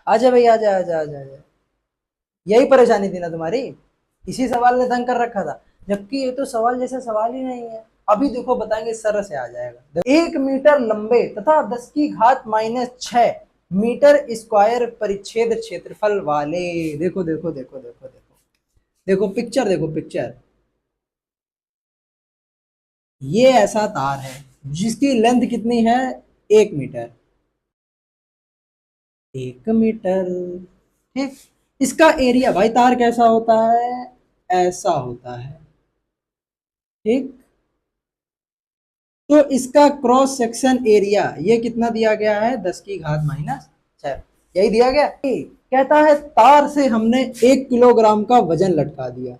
आजा भाई, आजा आजा आजा आजा। यही परेशानी थी ना तुम्हारी, इसी सवाल ने तंग कर रखा था। जबकि ये तो सवाल जैसा सवाल ही नहीं है। अभी देखो बताएंगे, सरल से आ जाएगा। 1 मीटर लंबे तथा 10 की घात -6 मीटर स्क्वायर परिच्छेद क्षेत्रफल वाले। देखो देखो देखो देखो देखो, देखो पिक्चर, देखो पिक्चर। ये ऐसा तार है जिसकी लेंथ कितनी है, 1 मीटर। 1 मीटर, ठीक। इसका एरिया भाई, तार कैसा होता है, ऐसा होता है, ठीक। तो इसका क्रॉस सेक्शन एरिया ये कितना दिया गया है, 10 की घात -6। यही दिया गया। कहता है तार से हमने 1 किलोग्राम का वजन लटका दिया।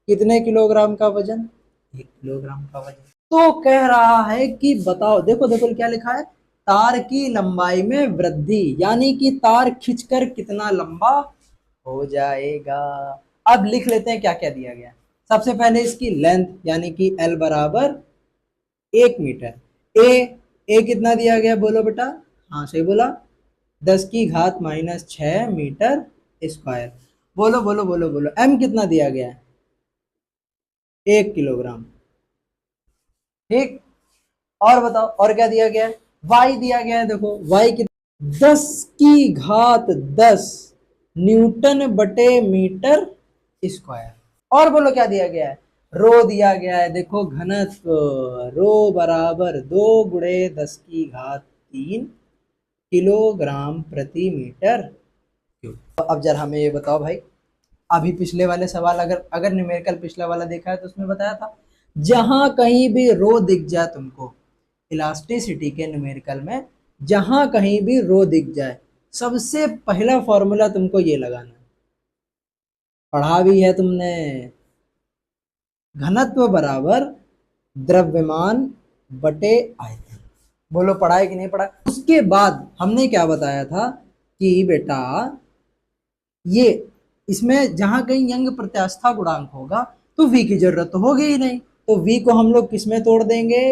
कितने किलोग्राम का वजन, 1 किलोग्राम का वजन। तो कह रहा है कि बताओ, देखो देखो क्या लिखा है, तार की लंबाई में वृद्धि, यानी कि तार खींचकर कितना लंबा हो जाएगा। अब लिख लेते हैं क्या क्या दिया गया। सबसे पहले इसकी लेंथ, यानी कि L बराबर 1 मीटर। ए कितना दिया गया, बोलो बेटा। हाँ सही बोला, 10 की घात -6 मीटर स्क्वायर। बोलो बोलो बोलो बोलो, एम कितना दिया गया है, 1 किलोग्राम, ठीक। और बताओ और क्या दिया गया है, वाई दिया गया है। देखो वाई कितना, 10 की घात 10 न्यूटन बटे मीटर स्क्वायर। और बोलो क्या दिया गया है, रो दिया गया है। देखो घनत्व, रो बराबर 2 × 10 की घात 3 किलोग्राम प्रति मीटर क्यूब। तो अब जरा हमें ये बताओ भाई, अभी पिछले वाले सवाल, अगर अगर न्यूमेरिकल पिछला वाला देखा है तो उसमें बताया था, जहां कहीं भी रो दिख जाए तुमको, इलास्टिसिटी के न्यूमेरिकल में जहां कहीं भी रो दिख जाए, सबसे पहला फॉर्मूला तुमको ये लगाना है, पढ़ा भी है तुमने। घनत्व बराबर द्रव्यमान बटे आयतन। बोलो पढ़ा है कि नहीं पढ़ा। उसके बाद हमने क्या बताया था कि बेटा ये इसमें जहां कहीं यंग प्रत्यास्था गुणांक होगा तो v की जरूरत तो होगी ही नहीं, तो v को हम लोग किस में तोड़ देंगे,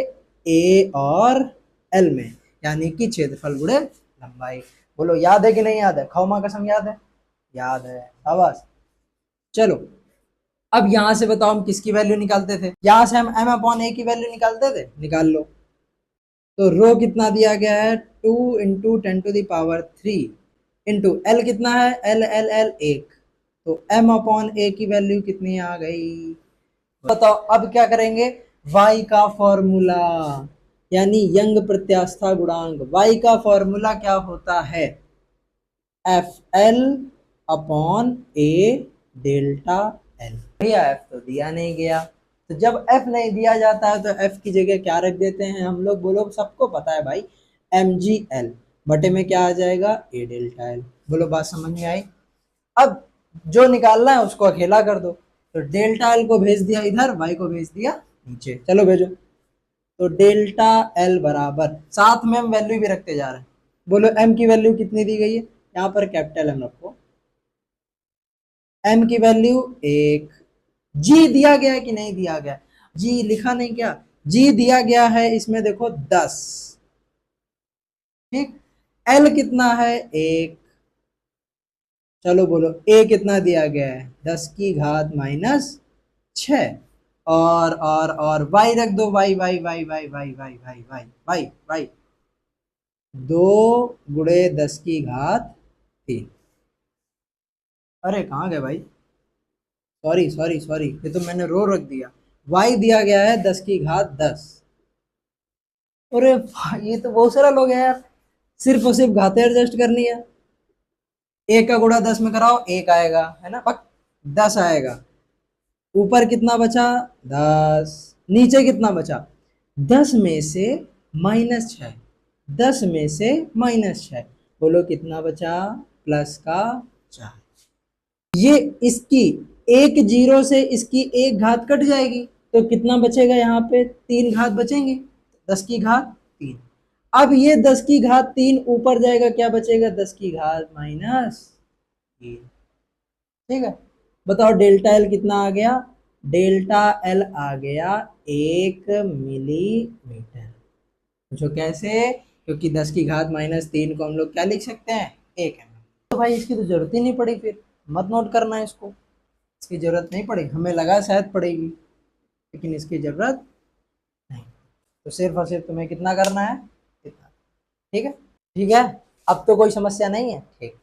a और l में, यानी कि क्षेत्रफल गुणे लंबाई। बोलो याद है कि नहीं याद है, खाओ मां कसम याद है, याद है, शाबाश। चलो अब यहां से बताओ हम किसकी वैल्यू निकालते थे, यहां से हम m/a की वैल्यू निकालते थे, निकाल लो। तो रो कितना दिया गया है, 2 × 10⁻³ इंटू एल कितना है, एल एल एल 1, तो m/a की वैल्यू कितनी आ गई। बताओ अब क्या करेंगे, y का फॉर्मूला, यानी यंग प्रत्यास्था गुणांक, y का फॉर्मूला क्या होता है, FL/A डेल्टा L। भैया f तो दिया नहीं गया, तो जब f नहीं दिया जाता है तो f की जगह क्या रख देते हैं हम लोग, बोलो सबको पता है भाई, mgl बटे में क्या आ जाएगा, a डेल्टा l। बोलो बात समझ में आई। अब जो निकालना है उसको अकेला कर दो, तो डेल्टा एल को भेज दिया इधर, वाई को भेज दिया नीचे, चलो भेजो। तो डेल्टा एल बराबर, साथ में हम वैल्यू भी रखते जा रहे हैं। बोलो एम की वैल्यू कितनी दी गई है, यहाँ पर कैपिटल एम रखो, एम की वैल्यू 1। जी दिया गया है कि नहीं दिया गया, जी लिखा नहीं क्या, जी दिया गया है इसमें, देखो 10, ठीक। एल कितना है, 1। चलो बोलो ए कितना दिया गया है, 10 की घात -6। और वाई रख दो, Y Y Y Y Y Y Y Y Y Y, 2 × 10 की घात 3। अरे कहाँ गए भाई, सॉरी सॉरी सॉरी, ये तो मैंने रो रख दिया। वाई दिया गया है 10 की घात 10। अरे भाई ये तो बहुत सारा लोग है यार, सिर्फ और सिर्फ घातें एडजस्ट करनी है। एक का गुणा 10 में कराओ, एक आएगा है ना, पक 10 आएगा। ऊपर कितना बचा, 10, नीचे कितना बचा, 10 में से -6, 10 में से -6, बोलो कितना बचा, +4। ये इसकी एक जीरो से इसकी एक घात कट जाएगी, तो कितना बचेगा, यहाँ पे 3 घात बचेंगे, 10 की घात 3। अब ये 10 की घात 3 ऊपर जाएगा, क्या बचेगा, 10 की घात -3, ठीक है। बताओ डेल्टा एल कितना आ गया, डेल्टा एल आ गया 1 मिलीमीटर। पूछो कैसे, क्योंकि 10 की घात -3 को हम लोग क्या लिख सकते हैं, 1 mm। तो भाई इसकी तो जरूरत ही नहीं पड़ी, फिर मत नोट करना इसको, इसकी जरूरत नहीं पड़ी, हमें लगा शायद पड़ेगी, लेकिन इसकी जरूरत नहीं। तो सिर्फ और सिर्फ तुम्हें कितना करना है, इतना। ठीक है, ठीक है, अब तो कोई समस्या नहीं है। ठीक।